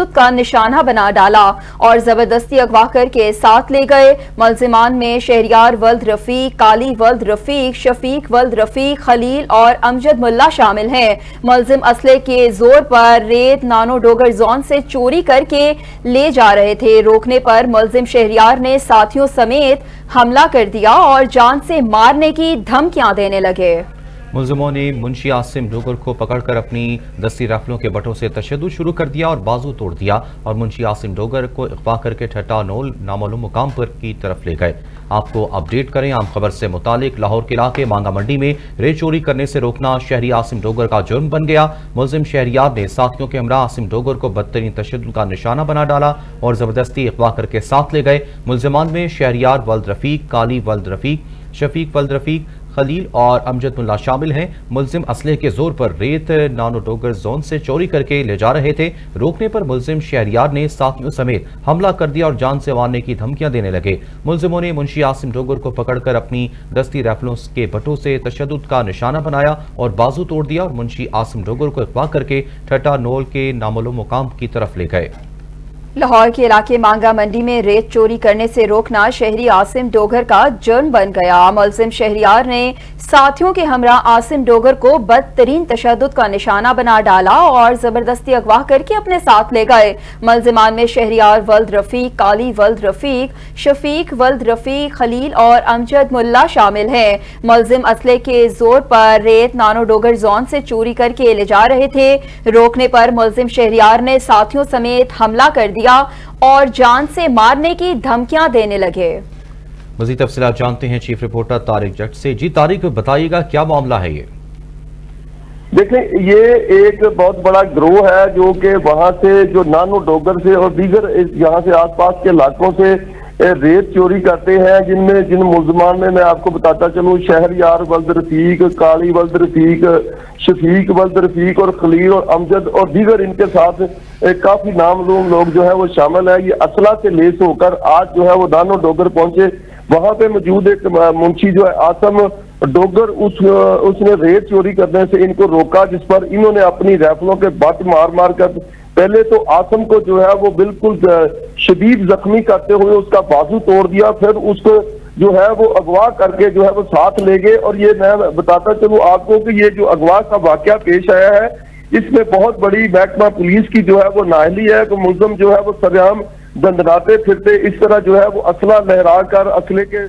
तशद्दुद का निशाना बना डाला और जबरदस्ती अगवा करके साथ ले गए। मुल्जिमान में शहरियार वल्द रफीक, काली वल्द रफीक, शफीक वल्द रफीक, खलील और अमजद मुल्ला शामिल हैं। मुल्जिम असले के जोर पर रेत नानो डोगर जोन से चोरी करके ले जा रहे थे। रोकने पर मुल्जिम शहरियार ने साथियों समेत हमला कर दिया और जान से मारने की धमकियां देने लगे। मुल्जिमों ने मुंशी आसिम डोगर को पकड़कर अपनी दस्ती राइफलों के बटों से तशद्दुद शुरू कर दिया और बाजू तोड़ दिया और मुंशी आसिम डोगर को अगवा करके ठट्टा नोल नामालूम मुकाम पर की तरफ ले गए। आपको अपडेट करें आम खबर से मुतालिक। लाहौर के इलाके मांगा मंडी में रेत चोरी करने से रोकना शहरी आसिम डोगर का जुर्म बन गया। मुल्जिम शहरियार ने साथियों के हमरा आसिम डोगर को बदतरीन तशद्दुद का निशाना बना डाला और जबरदस्ती अगवा करके साथ ले गए। मुल्जिमान में शहरियार वल्द रफीक, काली वल्द रफीक, शफीक वल्द रफीक, खलील और अमजद मुल्ला शामिल हैं। मुल्जिम असले के जोर पर रेत नानो डोगर जोन से चोरी करके ले जा रहे थे। रोकने पर मुल्जिम शहरियार ने साथियों समेत हमला कर दिया और जान से मारने की धमकियां देने लगे। मुल्जिमों ने मुंशी आसिम डोगर को पकड़कर अपनी दस्ती राइफलों के बटों से तशद्दुद का निशाना बनाया और बाजू तोड़ दिया और मुंशी आसिम डोगर को अगवा करके ठट्टा नोल के नामालूम मुकाम की तरफ ले गए। लाहौर के इलाके मांगा मंडी में रेत चोरी करने से रोकना शहरी आसिम डोगर का जुर्म बन गया। मुल्जिम शहरियार ने साथियों के हमरा आसिम डोगर को बदतरीन तशद्दुद का निशाना बना डाला और जबरदस्ती अगवा करके अपने साथ ले गए। मुल्जिमान में शहरियार वल्द रफीक, काली वल्द रफीक, शफीक वल्द रफीक, खलील और अमजद मुल्ला शामिल हैं। मुल्जिम असले के जोर पर रेत नानो डोगर जोन से चोरी करके ले जा रहे थे। रोकने पर मुल्जिम शहरियार ने साथियों समेत हमला कर दिया और जान से मारने की धमकियां देने लगे। मज़ीद तफसीलात जानते हैं चीफ रिपोर्टर तारिक जट से। जी तारिक, बताइएगा क्या मामला है ये? देखें, ये एक बहुत बड़ा गिरोह है जो कि वहां से जो नानो डोगर से और दीगर यहाँ से आसपास के इलाकों से रेत चोरी करते हैं, जिन मुल्जिमान में मैं आपको बताता चलूं शहरियार वल्द रफीक, काली वल्द रफीक, शफीक वल्द रफीक और खलील और अमजद और दीगर इनके साथ काफी नामलूम लोग जो है वो शामिल है। ये असला से लेस होकर आज जो है वो नानो डोगर पहुंचे। वहां पे मौजूद एक मुंशी जो है आसिम डोगर उसने रेत चोरी करने से इनको रोका, जिस पर इन्होंने अपनी राइफलों के बट मार मार कर पहले तो आसिम को जो है वो बिल्कुल शदीद जख्मी करते हुए उसका बाजू तोड़ दिया, फिर उसको जो है वो अगवा करके जो है वो साथ ले गए। और ये मैं बताता चलूं आपको कि ये जो अगवा का वाकया पेश आया है इसमें बहुत बड़ी महकमा पुलिस की जो है वो नाअहली है कि मुल्जिम जो है वो सरेआम दंदनाते फिरते इस तरह जो है वो असला लहरा कर असले के।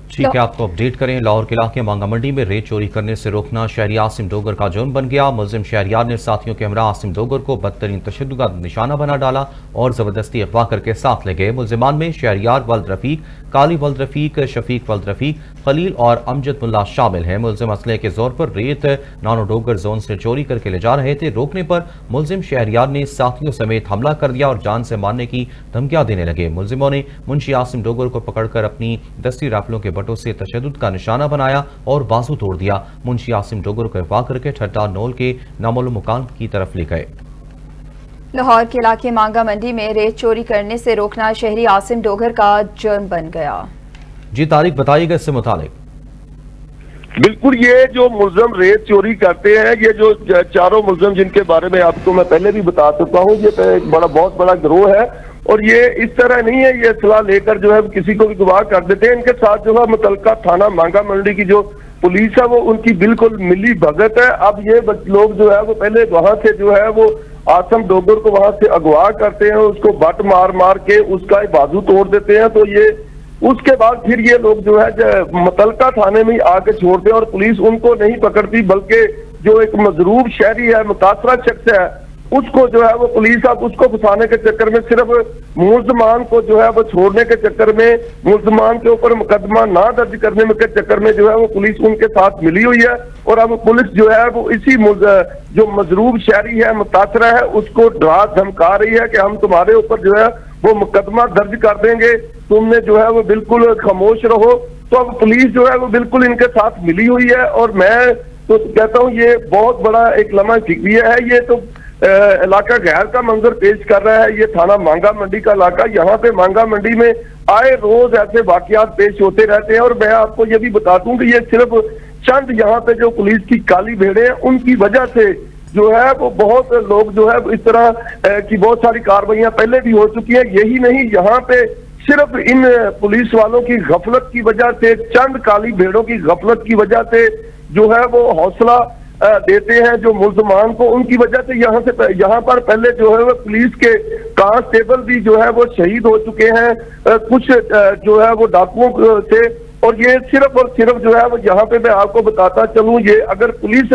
ठीक है, आपको अपडेट करें। लाहौर के इलाके मांगा मंडी में रेत चोरी करने से रोकना शहरी आसिम डोगर का जुर्म बन गया। मुल्जिम शहरियार ने साथियों के हमरा आसिम डोगर को बदतरीन तशद्दुद का निशाना बना डाला और जबरदस्ती अगवा करके साथ ले गए। मुल्जिमान में शहरियार वल्द रफीक, काली वल्द रफीक, शफीक वल्द रफीक, खलील और अमजद मुल्ला शामिल हैं। मुल्जिम असले के जोर पर रेत नानो डोगर जोन से चोरी करके ले जा रहे थे। रोकने पर मुल्जिम शहरियार ने साथियों समेत हमला कर दिया और जान से मारने की धमकियां देने लगे। मुल्जिमों ने मुंशी आसिम डोगर को पकड़कर अपनी दस्ती राइफलों के बटों से तशद्दुद का निशाना बनाया और बाजू तोड़ दिया। मुंशी आसिम डोगर को अगवा करके ठट्टा नोल के नामालूम मुकाम की तरफ ले गए। लाहौर के इलाके मांगा मंडी में रेत चोरी करने से रोकना शहरी आसिम डोगर का जुर्म बन गया। जी तारिक, बताइएगा इससे मुतालिक। बिल्कुल, ये जो मुल्जिम रेत चोरी करते हैं, ये जो चारों मुल्जिम जिनके बारे में आपको मैं पहले भी बता चुका हूँ, ये एक बहुत बड़ा गिरोह है और ये इस तरह नहीं है ये सलाह लेकर जो है किसी को भी गवाह कर देते हैं। इनके साथ जो है मुतलका थाना मांगा मंडी की जो पुलिस है वो उनकी बिल्कुल मिली भगत है। अब ये लोग जो है वो पहले वहां से जो है वो आसिम डोगर को वहां से अगवा करते हैं, उसको बट मार मार के उसका बाजू तोड़ देते हैं। तो ये उसके बाद फिर ये लोग जो है मुतलका थाने में आके छोड़ते हैं और पुलिस उनको नहीं पकड़ती, बल्कि जो एक मजरूब शहरी है, मुतासरा शख्स है, उसको जो है वो पुलिस अब उसको फंसाने के चक्कर में सिर्फ मुल्जिमान को जो है वो छोड़ने के चक्कर में, मुल्जिमान के ऊपर मुकदमा ना दर्ज करने के चक्कर में जो है वो पुलिस उनके साथ मिली हुई है। और अब पुलिस जो है वो इसी जो मजरूब शहरी है, मुतासरा है, उसको डरा धमका रही है कि हम तुम्हारे ऊपर जो है वो मुकदमा दर्ज कर देंगे, तुमने जो है वो बिल्कुल खामोश रहो। तो अब पुलिस जो है वो बिल्कुल इनके साथ मिली हुई है और मैं तो कहता हूँ ये बहुत बड़ा एक लम्हा फिक्रिया है। ये तो इलाका गैर का मंजर पेश कर रहा है। ये थाना मांगा मंडी का इलाका, यहाँ पे मांगा मंडी में आए रोज ऐसे वाकयात पेश होते रहते हैं। और मैं आपको ये भी बता दूं कि ये सिर्फ चंद यहाँ पे जो पुलिस की काली भेड़े हैं उनकी वजह से जो है वो बहुत लोग जो है इस तरह की बहुत सारी कार्रवाइयां पहले भी हो चुकी है। यही नहीं, यहाँ पे सिर्फ इन पुलिस वालों की गफलत की वजह से, चंद काली भेड़ों की गफलत की वजह से जो है वो हौसला देते हैं जो मुल्जमान को, उनकी वजह से यहाँ पर पहले जो है वो पुलिस के कांस्टेबल भी जो है वो शहीद हो चुके हैं, कुछ जो है वो डाकुओं से। और ये सिर्फ और सिर्फ जो है वो यहाँ पे मैं आपको बताता चलूं, ये अगर पुलिस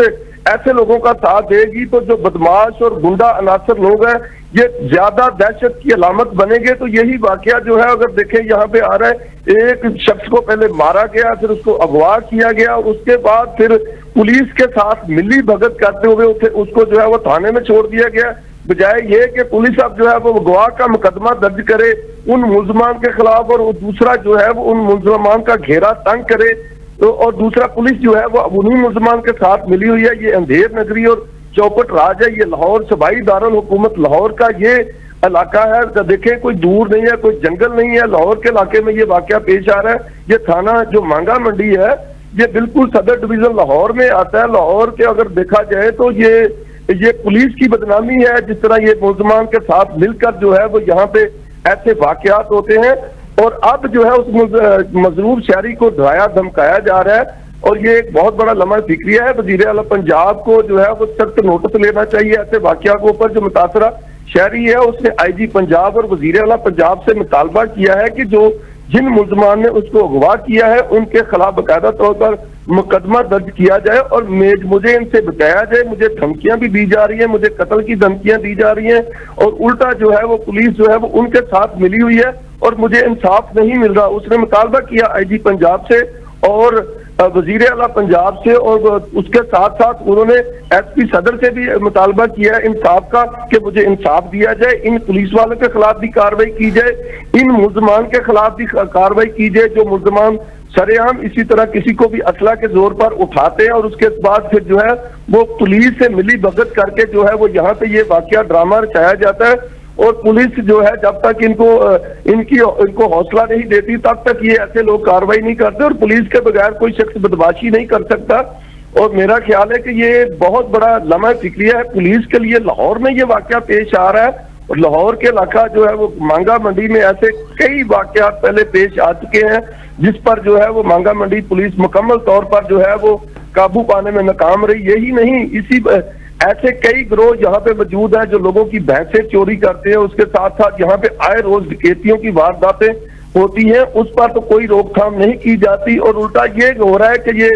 ऐसे लोगों का साथ देगी तो जो बदमाश और गुंडा अनासर लोग हैं ये ज्यादा दहशत की अलामत बनेंगे। तो यही वाकया जो है अगर देखें यहाँ पे आ रहा है, एक शख्स को पहले मारा गया, फिर उसको अगवा किया गया, उसके बाद फिर पुलिस के साथ मिली भगत करते हुए उसको जो है वो थाने में छोड़ दिया गया, बजाय ये कि पुलिस अब जो है वो अगवा का मुकदमा दर्ज करे उन मुल्जमान के खिलाफ, और दूसरा जो है वो उन मुल्जमान का घेरा तंग करे। तो और दूसरा पुलिस जो है वो उन्हीं मुल्जमान के साथ मिली हुई है। ये अंधेर नगरी और चौपट राज है, ये लाहौर सूबाई दारुल हुकूमत लाहौर का ये इलाका है। तो देखें कोई दूर नहीं है, कोई जंगल नहीं है, लाहौर के इलाके में ये वाकया पेश आ रहा है। ये थाना जो मांगा मंडी है ये बिल्कुल सदर डिवीजन लाहौर में आता है। लाहौर के अगर देखा जाए तो ये पुलिस की बदनामी है, जिस तरह ये मुल्जमान के साथ मिलकर जो है वो यहाँ पे ऐसे वाकयात होते हैं। और अब जो है उस मजरूर शहरी को डराया धमकाया जा रहा है, और ये एक बहुत बड़ा लम्हा फिक्रिया है। वजीर आला पंजाब को जो है वो सख्त नोटिस लेना चाहिए ऐसे वाकया के ऊपर। जो मुतासरा शहरी है उसने IG पंजाब और वजीर आला पंजाब से मुतालबा किया है कि जो जिन मुल्जमान ने उसको अगवा किया है उनके खिलाफ बाकायदा तौर पर मुकदमा दर्ज किया जाए, और मुझे इनसे बताया जाए, मुझे धमकियां भी दी जा रही हैं, मुझे कत्ल की धमकियां दी जा रही हैं, और उल्टा जो है वो पुलिस जो है वो उनके साथ मिली हुई है और मुझे इंसाफ नहीं मिल रहा। उसने मुतालबा किया IG पंजाब से और वजीर आला पंजाब से, और उसके साथ साथ उन्होंने SP सदर से भी मुतालबा किया है इंसाफ का कि मुझे इंसाफ दिया जाए, इन पुलिस वालों के खिलाफ भी कार्रवाई की जाए, इन मुल्जमान के खिलाफ भी कार्रवाई की जाए जो मुल्जमान सरेआम इसी तरह किसी को भी असला के जोर पर उठाते हैं और उसके बाद फिर जो है वो पुलिस से मिली भगत करके जो है वो यहाँ पे ये वाकया ड्रामा रचाया जाता है। और पुलिस जो है जब तक इनको हौसला नहीं देती तब तक ये ऐसे लोग कार्रवाई नहीं करते, और पुलिस के बगैर कोई शख्स बदमाशी नहीं कर सकता। और मेरा ख्याल है कि ये बहुत बड़ा लम्हा फिक्रिया है पुलिस के लिए। लाहौर में ये वाकया पेश आ रहा है, और लाहौर के इलाका जो है वो मांगा मंडी में ऐसे कई वाकयात पहले पेश आ चुके हैं जिस पर जो है वो मांगा मंडी पुलिस मुकम्मल तौर पर जो है वो काबू पाने में नाकाम रही। यही नहीं, ऐसे कई गिरोह यहाँ पे मौजूद है जो लोगों की भैंसें चोरी करते हैं, उसके साथ साथ यहाँ पे आए रोज डकैतियों की वारदातें होती हैं, उस पर तो कोई रोकथाम नहीं की जाती। और उल्टा ये हो रहा है कि ये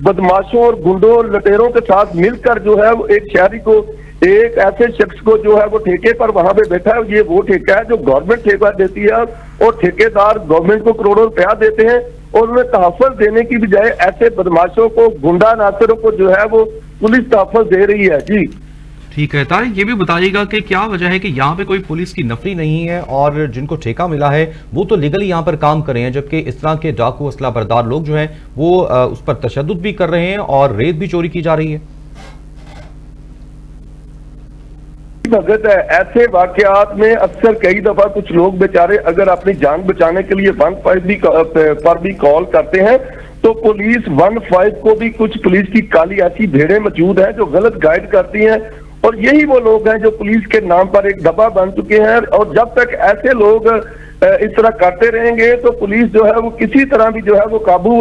बदमाशों और गुंडों और लटेरों के साथ मिलकर जो है वो एक शहरी को, एक ऐसे शख्स को जो है वो ठेके पर वहां पे बैठा है, ये वो ठेका है जो गवर्नमेंट ठेका देती है, और ठेकेदार गवर्नमेंट को करोड़ों रुपया देते हैं, और उन्हें तहफ़्फ़ुज़ देने की बजाय ऐसे बदमाशों को, गुंडा नासरों को जो है वो पुलिस तहफ़्फ़ुज़ दे रही है। जी ठीक है तारिक, ये भी बताइएगा कि क्या वजह है कि यहाँ पे कोई पुलिस की नफरी नहीं है और जिनको ठेका मिला है वो तो लीगली यहाँ पर काम कर रहे हैं, जबकि इस तरह के डाकू असला बरदार लोग जो हैं वो उस पर तशद्दुद भी कर रहे हैं और रेत भी चोरी की जा रही है। भगत है, ऐसे वाकयात में अक्सर कई दफा कुछ लोग बेचारे अगर अपनी जान बचाने के लिए 1-5 पर भी कॉल करते हैं तो पुलिस 1-5 को भी कुछ पुलिस की काली ऐसी भेड़ें मौजूद हैं जो गलत गाइड करती हैं, और यही वो लोग हैं जो पुलिस के नाम पर एक दबा बन चुके हैं। और जब तक ऐसे लोग इस तरह करते रहेंगे तो पुलिस जो है वो किसी तरह भी जो है वो काबू,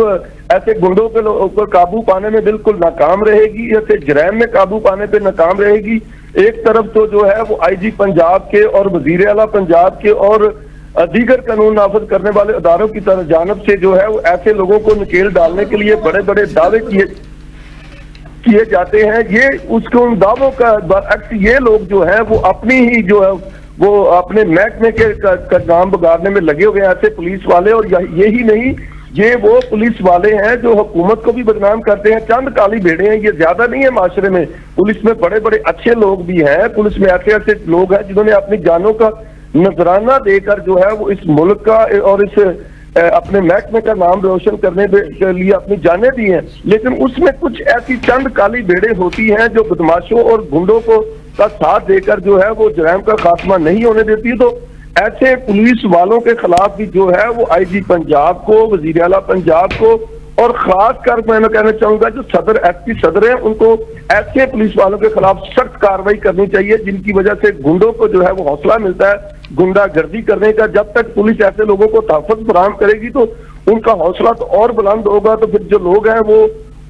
ऐसे गुंडों के ऊपर काबू पाने में बिल्कुल नाकाम रहेगी, ऐसे जराइम में काबू पाने पे नाकाम रहेगी। एक तरफ तो जो है वो IG पंजाब के और वजीर आला पंजाब के और दीगर कानून नाफज करने वाले अदारों की तरफ जानब से जो है वो ऐसे लोगों को नकेल डालने के लिए बड़े बड़े दावे किए जाते हैं। ये उसको उन दावों का बरअक्स ये लोग जो है वो अपनी ही जो है वो अपने महकमे के काम बिगाड़ने में लगे हुए हैं ऐसे पुलिस वाले। और यही नहीं, ये वो पुलिस वाले हैं जो हुकूमत को भी बदनाम करते हैं। चंद काली भेड़े हैं, ये ज्यादा नहीं है माशरे में। पुलिस में बड़े बड़े अच्छे लोग भी हैं, पुलिस में ऐसे ऐसे लोग हैं जिन्होंने अपनी जानों का नजराना देकर जो है वो इस मुल्क का और इस अपने महकमे का नाम रोशन करने के लिए अपनी जानें दी हैं। लेकिन उसमें कुछ ऐसी चंद काली भेड़े होती हैं जो बदमाशों और गुंडों को का साथ देकर जो है वो जराइम का खात्मा नहीं होने देती। तो ऐसे पुलिस वालों के खिलाफ भी जो है वो IG पंजाब को, वजीर आला पंजाब को और खास कर मैं कहना चाहूंगा जो सदर एसपी सदर हैं, उनको ऐसे पुलिस वालों के खिलाफ सख्त कार्रवाई करनी चाहिए जिनकी वजह से गुंडों को जो है वो हौसला मिलता है गुंडागर्दी करने का। जब तक पुलिस ऐसे लोगों को तहफ़्फ़ुज़ फराहम करेगी तो उनका हौसला तो और बुलंद होगा, तो फिर जो लोग हैं वो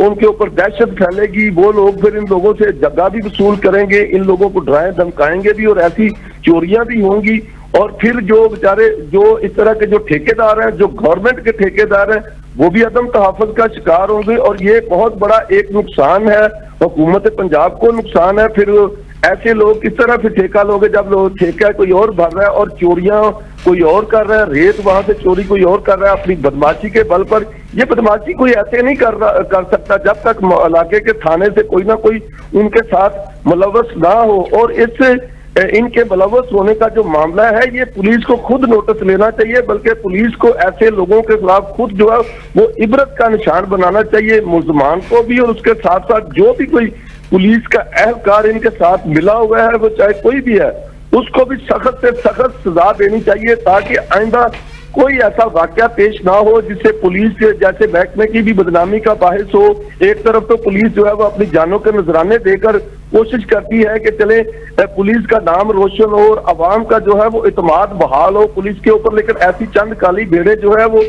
उनके ऊपर दहशत फैलेगी, वो लोग फिर इन लोगों से जगह भी वसूल करेंगे, इन लोगों को डराएं धमकाएंगे भी और ऐसी चोरियां भी होंगी। और फिर जो बेचारे जो इस तरह के जो ठेकेदार हैं, जो गवर्नमेंट के ठेकेदार हैं, वो भी अदम तहफ़्फ़ुज़ का शिकार होंगे और ये बहुत बड़ा एक नुकसान है, हुकूमत पंजाब को नुकसान है। फिर ऐसे लोग किस तरह फिर ठेका लोगे जब लोग ठेका कोई और भर रहा है और चोरियां कोई और कर रहा है, रेत वहां से चोरी कोई और कर रहा है अपनी बदमाशी के बल पर। ये बदमाशी कोई ऐसे नहीं कर सकता जब तक इलाके के थाने से कोई ना कोई उनके साथ मुलव्वस ना हो। और इनके मुलव्वस होने का जो मामला है ये पुलिस को खुद नोटिस लेना चाहिए, बल्कि पुलिस को ऐसे लोगों के खिलाफ खुद जो है वो इबरत का निशान बनाना चाहिए, मुल्ज़मान को भी और उसके साथ साथ जो भी कोई पुलिस का एहलकार इनके साथ मिला हुआ है वो चाहे कोई भी है उसको भी सख्त से सख्त सजा देनी चाहिए, ताकि आइंदा कोई ऐसा वाकया पेश ना हो जिससे पुलिस जैसे महकमे की भी बदनामी का बाहिस हो। एक तरफ तो पुलिस जो है वो अपनी जानों के नजराने देकर कोशिश करती है कि चले पुलिस का नाम रोशन हो और अवाम का जो है वो इत्मीनान बहाल हो पुलिस के ऊपर, लेकिन ऐसी चंद काली भेड़े जो है वो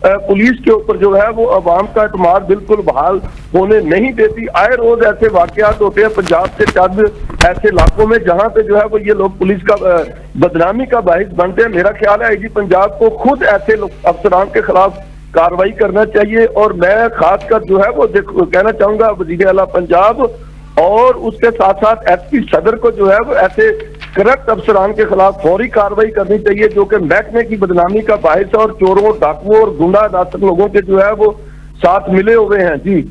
पुलिस के ऊपर जो है वो अवाम का इत्मीनान बिल्कुल बहाल होने नहीं देती। आए रोज ऐसे वाकयात होते हैं पंजाब के चंद ऐसे इलाकों में जहां पे जो है वो ये लोग पुलिस का बदनामी का बाहिस बनते हैं। मेरा ख्याल है आईजी पंजाब को खुद ऐसे अफसरान के खिलाफ कार्रवाई करना चाहिए। और मैं खासकर जो है वो कहना चाहूंगा वजीर आला पंजाब और उसके साथ साथ एसपी सदर को जो है वो ऐसे करप्ट अफसरान के खिलाफ फौरी कार्रवाई करनी चाहिए जो कि महकमे की बदनामी का बाहिस है और चोरों, डाकुओं और गुंडा नासक लोगों के जो है वो साथ मिले हुए हैं। जी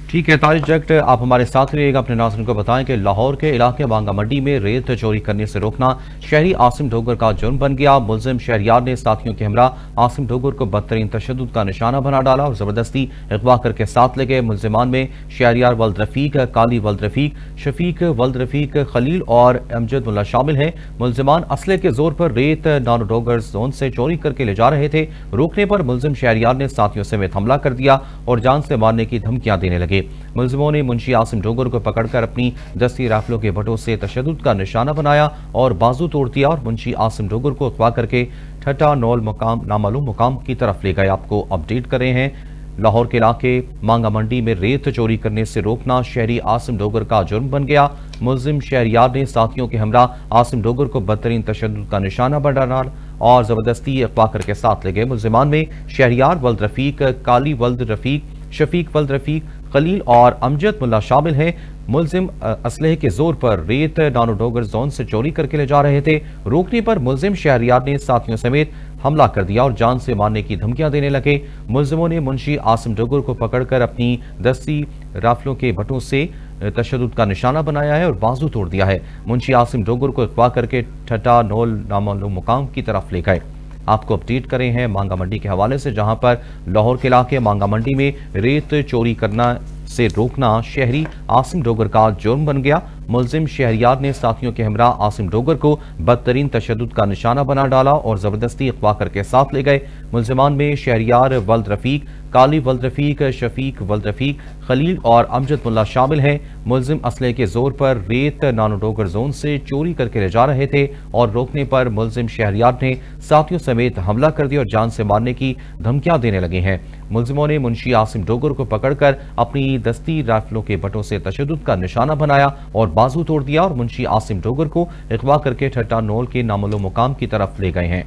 ठीक है तारिक जट, आप हमारे साथ रहिएगा। अपने नाज़रीन को बताएं कि लाहौर के इलाके बांगा मंडी में रेत चोरी करने से रोकना शहरी आसिम डोगर का जुर्म बन गया। मुलजिम शहरियार ने साथियों के हमरा आसिम डोगर को बदतरीन तशद्दुद का निशाना बना डाला और जबरदस्ती अगवा करके साथ ले गए। मुलजिमान में शहरियार वल्द रफीक, काली वल्द रफीक, शफीक वल्द रफीक, खलील और अमजद मुल्ला शामिल हैं। मुलजिमान असले के जोर पर रेत नानो डोगर जोन से चोरी करके ले जा रहे थे। रोकने पर मुलजिम शहरियार ने साथियों समेत हमला कर दिया और जान से मारने की धमकियां देने लगे। मुलजिमों ने मुंशी आसिम डोगर को पकड़कर अपनी दस्ती राफलों के भट्टों से तशद्दुद का निशाना बनाया और बाजू तोड़ दिया और मुंशी आसिम डोगर को अगवा करके ठट्टा नौल नामालूम मुकाम की तरफ ले गए। आपको अपडेट कर रहे हैं। लाहौर के इलाके मांगा मंडी में रेत चोरी करने से रोकना शहरी आसिम डोगर का जुर्म बन गया। मुलजिम शहरियार ने साथियों के हमरा आसिम डोगर को बदतरीन तशद्दुद का निशाना बना डाला और जबरदस्ती अगवा करके साथ ले गए। मुलजिमान में शहरियार वल्द रफीक, काली वल्द रफीक, शफीक वल्द रफीक, खलील और अमजद मुल्ला शामिल हैं। मुलजिम असलहे के जोर पर रेत नानो डोगर जोन से चोरी करके ले जा रहे थे। रोकने पर मुलजिम शहरियार ने साथियों समेत हमला कर दिया और जान से मारने की धमकियां देने लगे। मुलजिमों ने मुंशी आसिम डोगर को पकड़कर अपनी दस्ती राफलों के भट्टों से तशद्दुद का निशाना बनाया है और बाजू तोड़ दिया है। मुंशी आसिम डोगर को अगवा करके ठट्टा नौल नामालूम मुकाम की तरफ ले गए। आपको अपडेट करें हैं मांगा मंडी के हवाले से, जहां पर लाहौर के इलाके मांगा मंडी में रेत चोरी करना से रोकना शहरी आसिम डोगर का जुर्म बन गया। मुलजिम शहरियार ने साथियों के हमरा आसिम डोगर को बदतरीन तशद्दुद का निशाना बना डाला और जबरदस्ती अगवा करके साथ ले गए। मुलजिमान में शहरियार वल्द रफीक, काली वल्द रफीक, शफीक वल्द रफीक, खलील और अमजद मुल्ला शामिल हैं। मुलजिम असले के जोर पर रेत नानो डोगर जोन से चोरी करके ले जा रहे थे और रोकने पर मुलजिम शहरियार ने साथियों समेत हमला कर दिया और जान से मारने की धमकियां देने लगे हैं। मुलजिमों ने मुंशी आसिम डोगर को पकड़कर अपनी दस्ती राइफलों के भट्टों से तशद्दुद का निशाना बनाया और बाजू तोड़ दिया और मुंशी आसिम डोगर को अगवा करके ठट्टा नौल के नामोलो मुकाम की तरफ ले गए हैं।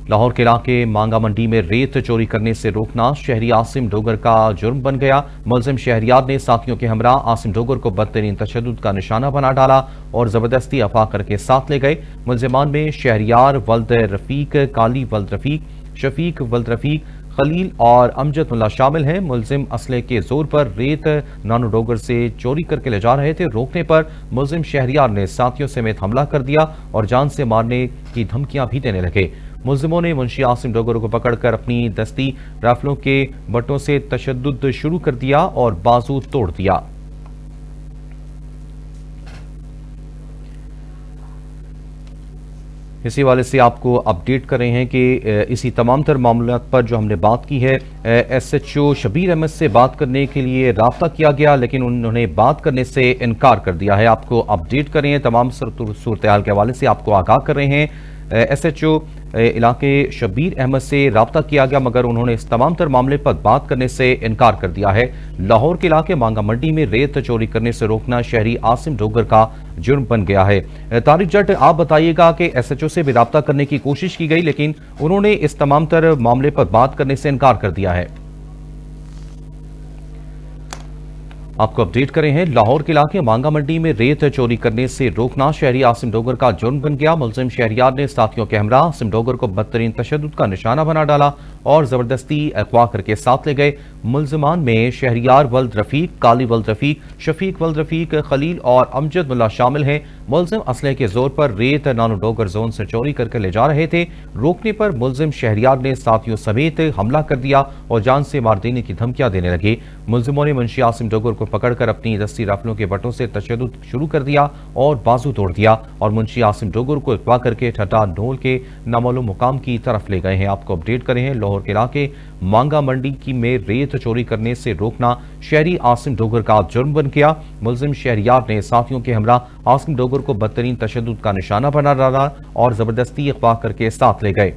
लाहौर के इलाके मांगा मंडी में रेत चोरी करने से रोकना शहरी आसिम डोगर का जुर्म बन गया। मुलजिम शहरियार ने साथियों के हमरा आसिम डोगर को बदतरीन तशद्दुद का निशाना बना डाला और जबरदस्ती अफा करके साथ ले गए। मुलजिमान में शहरियार वल्द रफीक, काली वल्द रफीक, शफीक वल्द रफीक, खलील और अमजद मुल्ला शामिल हैं। मुलजिम असले के जोर पर रेत नानो डोगर से चोरी करके ले जा रहे थे। रोकने पर मुलजिम शहरियार ने साथियों समेत हमला कर दिया और जान से मारने की धमकियां भी देने लगे। मुलजिमों ने मुंशी आसिम डोगर को पकड़कर अपनी दस्ती राइफलों के भट्टों से तशद्दुद शुरू कर दिया और बाजू तोड़ दिया। इसी वाले से आपको अपडेट कर रहे हैं कि इसी तमाम तर मामलों पर जो हमने बात की है, SHO शबीर अहमद से बात करने के लिए राब्ता किया गया, लेकिन उन्होंने बात करने से इनकार कर दिया है। आपको अपडेट कर रहे हैं, तमाम सूरत हाल के हवाले से आपको आगाह कर रहे हैं। SHO इलाके शबीर अहमद से राब्ता किया गया, मगर उन्होंने इस तमाम तर मामले पर बात करने से इनकार कर दिया है। लाहौर के इलाके मांगा मंडी में रेत चोरी करने से रोकना शहरी आसिम डोगर का जुर्म बन गया है। तारिक जट, आप बताइएगा कि SHO से भी राब्ता करने की कोशिश की गई, लेकिन उन्होंने इस तमाम तर मामले पर बात करने से इनकार कर दिया है। आपको अपडेट करें हैं, लाहौर के इलाके मांगा मंडी में रेत चोरी करने से रोकना शहरी आसिम डोगर का जुर्म बन गया। मुलजिम शहरियार ने साथियों के हमरा आसिम डोगर को बदतरीन तशद्दुद का निशाना बना डाला और जबरदस्ती अगवा करके साथ ले गए। मुलजमान में शहरियार वल्द रफीक, काली वल्द रफीक, शफीक वल्द रफीक, खलील और अमजद मुल्ला शामिल हैं। मुलजिम असले के जोर पर रेत नानो डोगर जोन से चोरी करके ले जा रहे थे। रोकने पर मुलजिम शहरियार ने साथियों समेत हमला कर दिया और जान से मार देने की धमकियां देने लगे। मुलजिमों ने मुंशी आसिम डोगर को पकड़कर अपनी दस्ती राफलों के बटों से तशद्दुद शुरू कर दिया और बाजू तोड़ दिया और मुंशी आसिम डोगर को अगवा करके ठटा नोल के नामालूम मुकाम की तरफ ले गए हैं। आपको अपडेट करें हैं, लाहौर के इलाके मांगा मंडी की में रेत चोरी करने से रोकना शहरी आसिम डोगर का जुर्म बन गया। मुलजिम शहरियार ने साथियों के हमरा आसिम डोगर को बदतरीन तशद्दुद का निशाना बना डाला और जबरदस्ती अगवा करके साथ ले गए।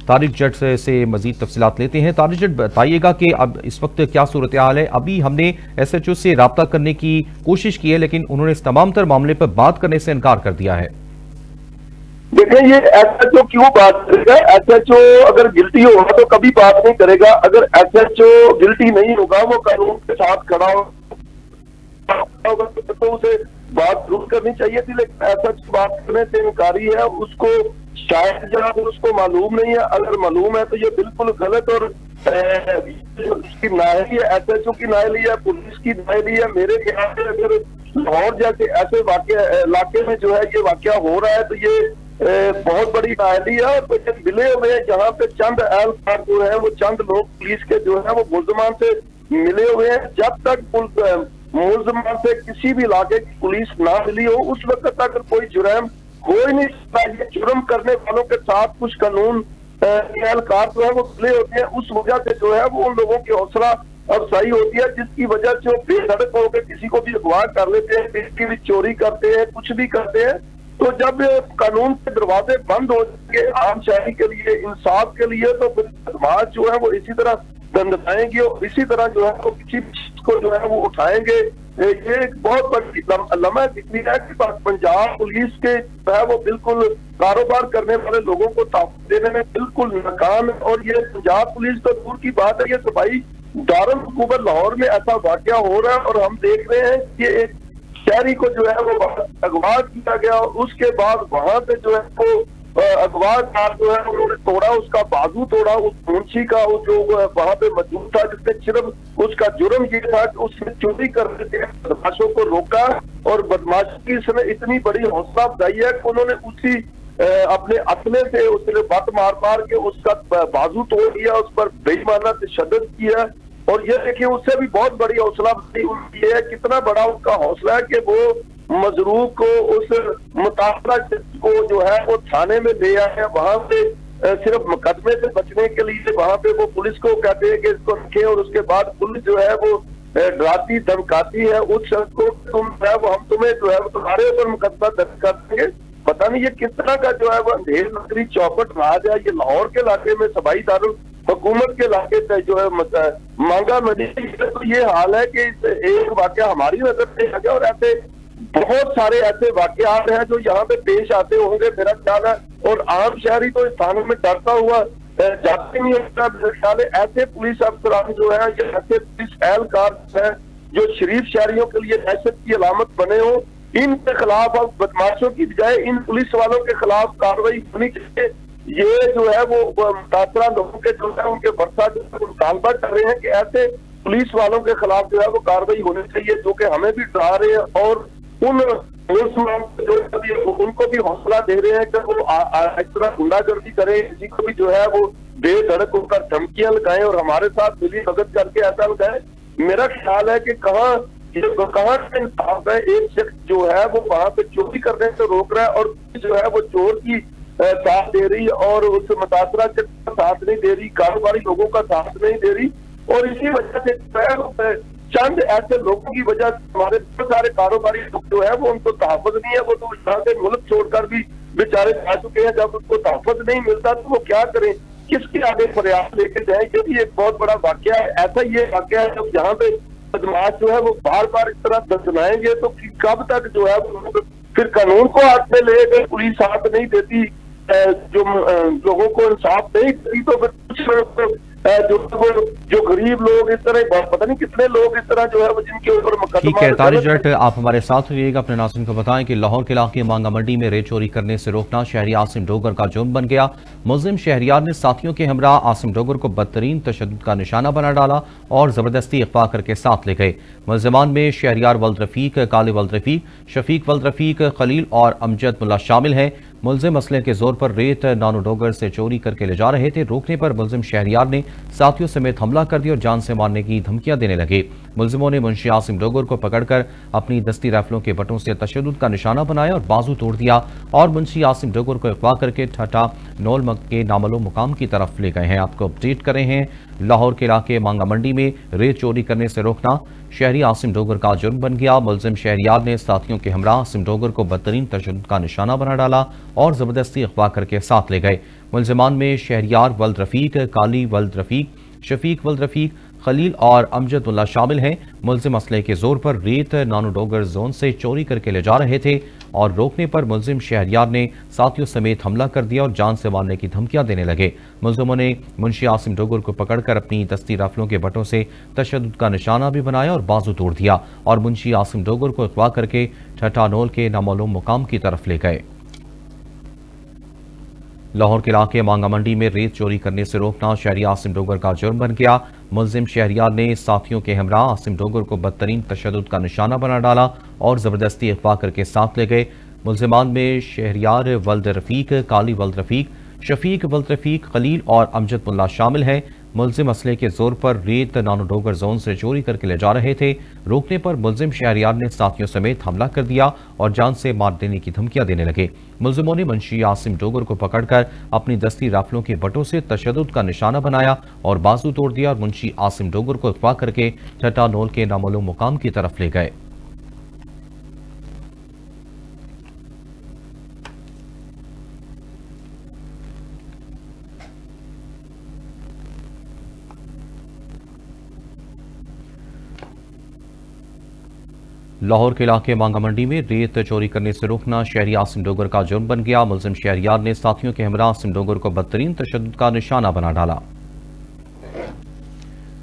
तारिक जट से मजीद तफसीलात लेते हैं। तारिक जट, बताइएगा कि अब इस वक्त क्या सूरत हाल है। अभी हमने SHO से राब्ता करने की कोशिश की है, लेकिन उन्होंने इस तमाम तर मामले पर बात करने से इनकार कर दिया है। देखिए, ये SHO क्यों बात करेगा? SHO अगर गिल्टी होगा तो कभी बात नहीं करेगा। अगर SHO गिल्टी नहीं होगा, वो कानून के साथ खड़ा होगा तो उसे बात जरूर करनी चाहिए थी, लेकिन SHO बात करने से इनकारी है। उसको शायद जहाँ उसको मालूम नहीं है, अगर मालूम है तो ये बिल्कुल गलत और उसकी नाअहली है, SHO की नाअहली है, पुलिस की नाअहली है। मेरे ख्याल से अगर लाहौर जैसे ऐसे इलाके में जो है ये वाकया हो रहा है तो ये बहुत बड़ी नाअहली है। तो ये मिले हुए हैं जहाँ पे चंद एहलकार जो है वो चंद लोग पुलिस के जो है वो मुलजमान से मिले हुए हैं। जब तक मुलजमान से किसी भी इलाके की पुलिस ना मिली हो, उस वक्त तक कोई जुर्म हो ही नहीं सकता। ये जुर्म करने वालों के साथ कुछ कानून एहलकार जो है वो मिले होते हैं। उस वजह से जो है वो उन लोगों की हौसला अफजाई होती है, जिसकी वजह से वो बेधड़क होकर किसी को भी अगवा कर लेते हैं, किसी भी चोरी करते हैं, कुछ भी करते हैं। तो जब कानून के दरवाजे बंद हो जाएंगे आम शहरी के लिए, इंसाफ के लिए, तो फिर समाज जो है वो इसी तरह दंडनाएंगे और इसी तरह जो है वो किसी चीज को जो है वो उठाएंगे। ये एक बहुत बड़ी लम्हा दिखनी है कि पंजाब पुलिस के जो है वो बिल्कुल कारोबार करने वाले लोगों को ताकत देने में बिल्कुल नाकाम है। और ये पंजाब पुलिस तो दूर की बात है, ये तो भाई दारुल हुकूमत लाहौर में ऐसा वाकया हो रहा है और हम देख रहे हैं कि एक शहरी को जो है वो अगवा किया गया और उसके बाद वहां पे जो है वो अगवाकार जो है उन्होंने तोड़ा, उसका बाजू तोड़ा उस मुंशी का, जो वहां पे मौजूद था, जिसने सिर्फ उसका जुर्म ये था कि उसने चोरी करने से बदमाशों को रोका और बदमाशी की इसने इतनी बड़ी हौसला अफजाई है कि उन्होंने उसी अपने असले से उसने बत मार के उसका बाजू तोड़ दिया, उस पर बेईमाना तशद्दुद किया। और ये देखिए उससे भी बहुत बड़ी हौसला अफजाई उनकी है, कितना बड़ा उसका हौसला है कि वो मजरूब को उस मुतासरा को जो है वो थाने में ले आए। वहां पे सिर्फ मुकदमे से बचने के लिए वहां पे वो पुलिस को कहते हैं कि इसको रखे और उसके बाद पुलिस जो है वो डराती धमकाती है उस शख्स को, तुम जो है वो हम तुम्हें जो है वो तुम्हारे ऊपर मुकदमा दर्ज कर देंगे। पता नहीं ये किस तरह का जो है वो अंधेर नगरी चौपट राज है। ये लाहौर के इलाके में सबाई दारुल हुकूमत के इलाके से जो है मांगा मंडी, तो ये हाल है कि एक वाकया हमारी नजर में आ गया और ऐसे बहुत सारे ऐसे वाकयात हैं जो यहाँ पे पेश आते होंगे मेरा ख्याल है। और आम शहरी तो इस थानों में डरता हुआ जाते नहीं होता मेरा ख्याल है। ऐसे पुलिस अफसरान जो है, ये ऐसे पुलिस एहलकार है जो शरीफ शहरियों के लिए दहशत की अलामत बने हो, इनके खिलाफ अब बदमाशों की बजाय इन पुलिस वालों के खिलाफ कार्रवाई होनी चाहिए। ये जो है वो मुतासरा लोगों के जो है उनके वर्षा जो है मुतालबा कर रहे हैं कि ऐसे पुलिस वालों के खिलाफ जो है वो कार्रवाई होनी चाहिए, जो कि हमें भी डरा रहे हैं और उन जो उनको भी हौसला दे रहे हैं कि वो इस तरह गुंडागर्दी करें, किसी को भी जो है वो बेधड़क होकर धमकियां लगाएं और हमारे साथ मिली भगत करके ऐसा लगाएं। मेरा ख्याल है कि कहाँ इंसाफ है। एक शख्स जो है वो वहां पे चोरी करने से रोक रहा है और जो है वो चोर की साथ दे रही और उस मुतासरा के साथ नहीं दे रही, कारोबारी लोगों का साथ नहीं दे रही। और इसी वजह से चंद ऐसे लोगों की वजह से हमारे बहुत सारे कारोबारी लोग जो है वो उनको तहफ़्फ़ुज़ नहीं है, वो तो यहाँ से मुल्क छोड़कर भी बेचारे जा चुके हैं। जब उनको तहफ़्फ़ुज़ नहीं मिलता तो वो क्या करें, किसके आगे फरियाद लेके जाए। ये भी एक बहुत बड़ा वाकया है। ऐसा ये वाकया है जब यहाँ पे बदमाश जो है वो बार बार इस तरह दर्शनाएंगे तो कब तक जो है वो फिर कानून को हाथ में ले गए, पुलिस साथ नहीं देती, जो लोगों को इंसाफ नहीं देती, तो फिर कुछ जो गरीब लोग इस तरह, पता नहीं कितने लोग इस तरह जो है वो जिनके ऊपर मुकदमा। ठीक है तारिक जट, आप हमारे साथ रहिएगा। अपने नाज़रीन को बताएं कि लाहौर के इलाके मांगा मंडी में रेत चोरी करने से रोकना शहरी आसिम डोगर का जुर्म बन गया। मुल्जिम शहरियार ने साथियों के हमरा आसिम डोगर को बदतरीन तशद्दुद का निशाना बना डाला और जबरदस्ती अगवा करके साथ ले गए। मुल्जिमान में शहरियार वल्द रफीक, काली वल्द रफीक, शफीक वल्द रफीक, खलील और अमजद मुल्ला शामिल हैं। मुल्जिम असले के जोर पर रेत नानो डोगर से चोरी करके ले जा रहे थे। रोकने पर मुल्जिम शहरियार ने साथियों समेत हमला कर दिया और जान से मारने की धमकियां देने लगे। मुल्जिमों ने मुंशी आसिम डोगर को पकड़कर अपनी दस्ती राइफलों के बटों से तशद्दुद का निशाना बनाया और बाजू तोड़ दिया और मुंशी आसिम डोगर को अगवा करके ठटा नौल के नामालूम मुकाम की तरफ ले गए हैं। आपको अपडेट कर रहे हैं, लाहौर के इलाके मांगा मंडी में रेत चोरी करने से रोकना शहरी आसिम डोगर का जुर्म बन गया। मुल्जिम शहरियार ने साथियों के हमरा आसिम डोगर को बदतरीन तशद्दुद का निशाना बना डाला और जबरदस्ती अगवा करके साथ ले गए। मुल्जिमान में शहरियार वल्द रफीक, काली वल्द रफीक, शफीक वल्द रफीक, खलील और अमजद मुल्ला शामिल हैं। मुल्जिम असले के जोर पर रेत नानो डोगर जोन से चोरी करके ले जा रहे थे और रोकने पर मुल्जिम शहरियार ने साथियों समेत हमला कर दिया और जान से मारने की धमकियां देने लगे। मुल्जिमों ने मुंशी आसिम डोगर को पकड़कर अपनी दस्ती राइफलों के बटों से तशद्दुद का निशाना भी बनाया और बाजू तोड़ दिया और मुंशी आसिम डोगर को अगवा करके ठटानोल के नामालूम मुकाम की तरफ ले गए। लाहौर के इलाके मांगा मंडी में रेत चोरी करने से रोकना शहरी आसिम डोगर का जुर्म बन गया। मुल्जिम शहरियार ने साथियों के हमरा आसिम डोगर को बदतरीन तशद्दुद का निशाना बना डाला और जबरदस्ती अगवा करके साथ ले गए। मुल्जिमान में शहरियार वल्द रफीक, काली वल्द रफीक, शफीक वल्द रफीक, खलील और अमजद मुल्ला शामिल हैं। मुल्जिम असले के जोर पर रेत नानो डोगर जोन से चोरी करके ले जा रहे थे। रोकने पर मुल्जिम शहरियार ने साथियों समेत हमला कर दिया और जान से मार देने की धमकियां देने लगे। मुल्जिमों ने मुंशी आसिम डोगर को पकड़कर अपनी दस्ती राइफलों के बटों से तशद्दुद का निशाना बनाया और बाजू तोड़ दिया और मुंशी आसिम डोगर को अगवा करके ठटानोल के नामालूम मुकाम की तरफ ले गए। लाहौर के इलाके मांगा मंडी में रेत चोरी करने से रोकना शहरी आसिम डोगर का जुर्म बन गया। मुल्जिम शहरियार ने साथियों के हमरा आसिम डोगर को बदतरीन तशद्दुद का निशाना बना डाला।